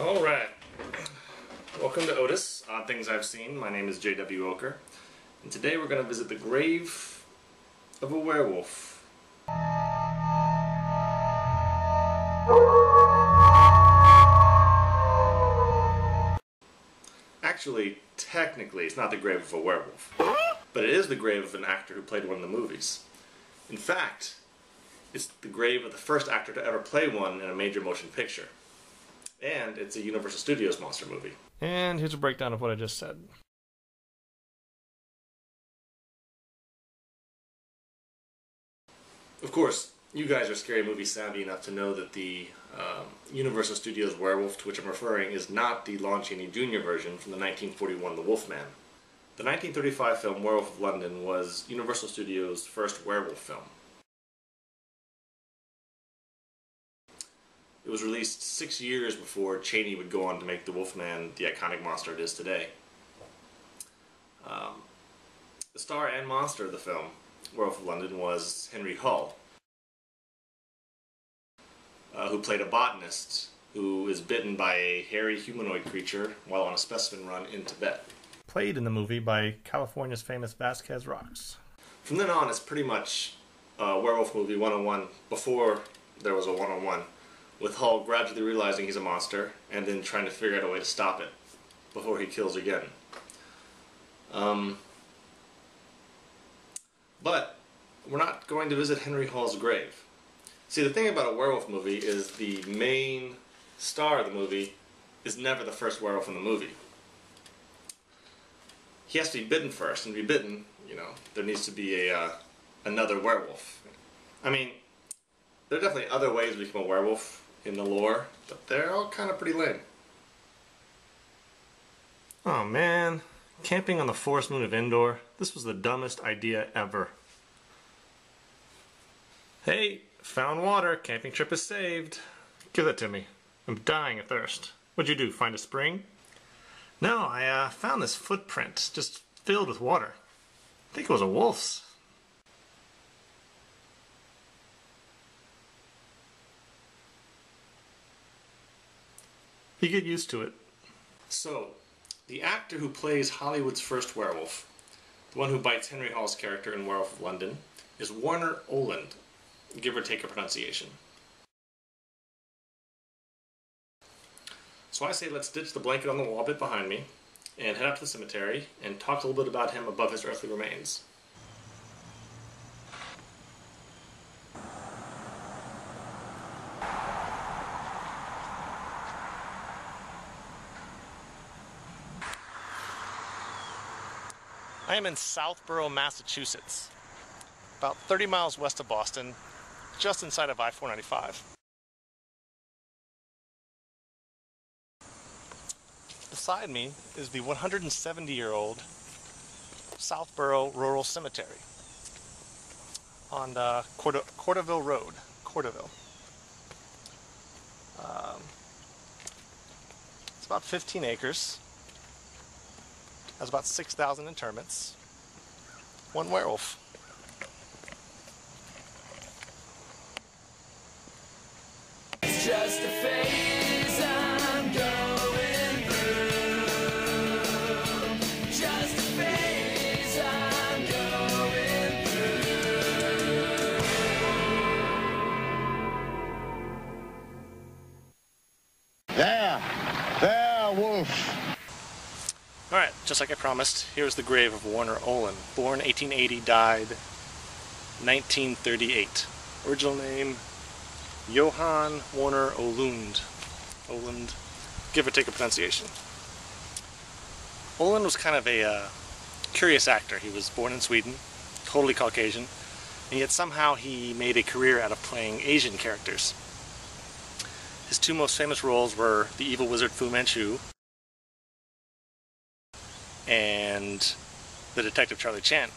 Alright, welcome to Otis, Odd Things I've Seen. My name is J.W. Oker, and today we're going to visit the grave of a werewolf. Actually, technically, it's not the grave of a werewolf, but it is the grave of an actor who played one in the movies. In fact, it's the grave of the first actor to ever play one in a major motion picture. And it's a Universal Studios monster movie. And here's a breakdown of what I just said. Of course, you guys are scary movie savvy enough to know that the Universal Studios Werewolf to which I'm referring is not the Lon Chaney Jr. version from the 1941 The Wolfman. The 1935 film Werewolf of London was Universal Studios' first werewolf film. It was released 6 years before Chaney would go on to make the Wolfman the iconic monster it is today. The star and monster of the film, Werewolf of London, was Henry Hull, who played a botanist who is bitten by a hairy humanoid creature while on a specimen run in Tibet. Played in the movie by California's famous Vasquez Rocks. From then on, it's pretty much Werewolf Movie 101 before there was a 101. With Hull gradually realizing he's a monster, and then trying to figure out a way to stop it before he kills again. But we're not going to visit Henry Hull's grave. See, the thing about a werewolf movie is the main star of the movie is never the first werewolf in the movie. He has to be bitten first, and to be bitten, you know, there needs to be another werewolf. I mean, there are definitely other ways to become a werewolf in the lore, but they're all kind of pretty lame. Oh man, camping on the forest moon of Endor, this was the dumbest idea ever. Hey, found water, camping trip is saved. Give that to me. I'm dying of thirst. What'd you do, find a spring? No, I found this footprint, just filled with water. I think it was a wolf's. You get used to it. So, the actor who plays Hollywood's first werewolf, the one who bites Henry Hull's character in Werewolf of London, is Warner Oland, give or take a pronunciation. So I say let's ditch the blanket on the wall a bit behind me, and head out to the cemetery, and talk a little bit about him above his earthly remains. I am in Southborough, Massachusetts, about 30 miles west of Boston, just inside of I-495. Beside me is the 170-year-old Southborough Rural Cemetery on Corderville Road, Corderville. It's about 15 acres. Has about 6,000 interments. One werewolf. It's just a phase I'm going through. Just a phase I'm going through. There, wolf. Alright, just like I promised, here's the grave of Warner Olin. Born 1880, died 1938. Original name, Johann Warner Oland. Oland, give or take a pronunciation. Olin was kind of a curious actor. He was born in Sweden, totally Caucasian, and yet somehow he made a career out of playing Asian characters. His two most famous roles were the evil wizard Fu Manchu and the detective Charlie Chan.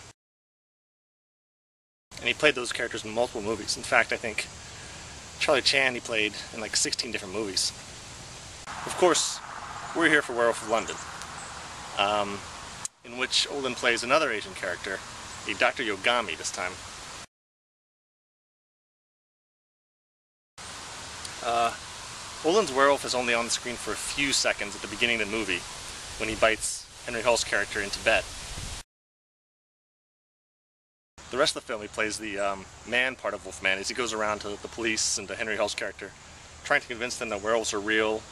And he played those characters in multiple movies. In fact, I think Charlie Chan he played in like 16 different movies. Of course, we're here for Werewolf of London, in which Olin plays another Asian character, a Dr. Yogami this time. Olin's werewolf is only on the screen for a few seconds at the beginning of the movie, when he bites Henry Hull's character in Tibet. The rest of the film, he plays the man part of Wolfman as he goes around to the police and to Henry Hull's character, trying to convince them that werewolves are real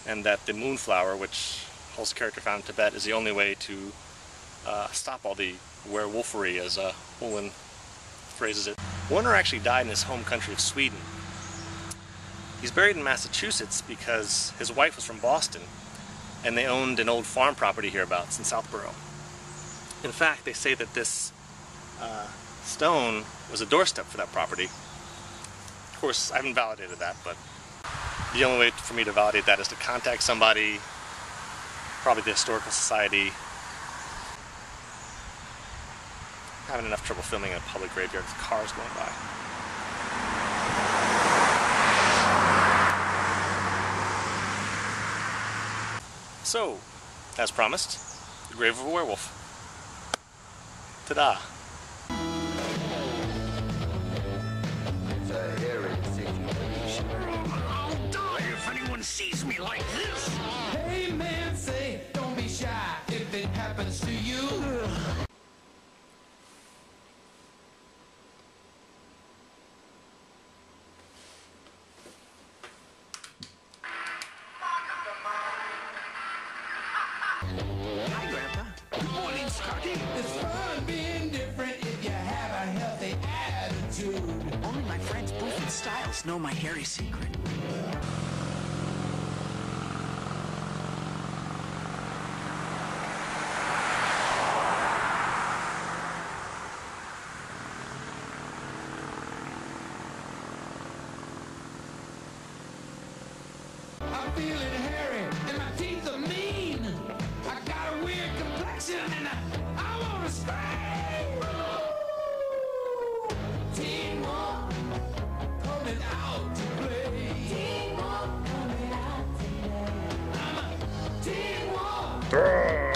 and that the moonflower, which Hull's character found in Tibet, is the only way to stop all the werewolfery, as Olin phrases it. Warner actually died in his home country of Sweden. He's buried in Massachusetts because his wife was from Boston and they owned an old farm property hereabouts in Southborough. In fact, they say that this stone was a doorstep for that property. Of course, I haven't validated that, but the only way for me to validate that is to contact somebody, probably the Historical Society. I'm having enough trouble filming in a public graveyard with cars going by. So, as promised, the grave of a werewolf. Ta-da! It's a hairy situation. I'll die if anyone sees me like this! Hey man, say, don't be shy if it happens to you. Hi, Grandpa. Good morning, Scotty. It's fun being different if you have a healthy attitude. Only my friends Booth and Styles know my hairy secret. I'm feeling hairy and my teeth are mean. I got a weird complexion and I wanna scream. Teen Wolf coming out to play. Teen Wolf coming out to play. I'm a Teen Wolf.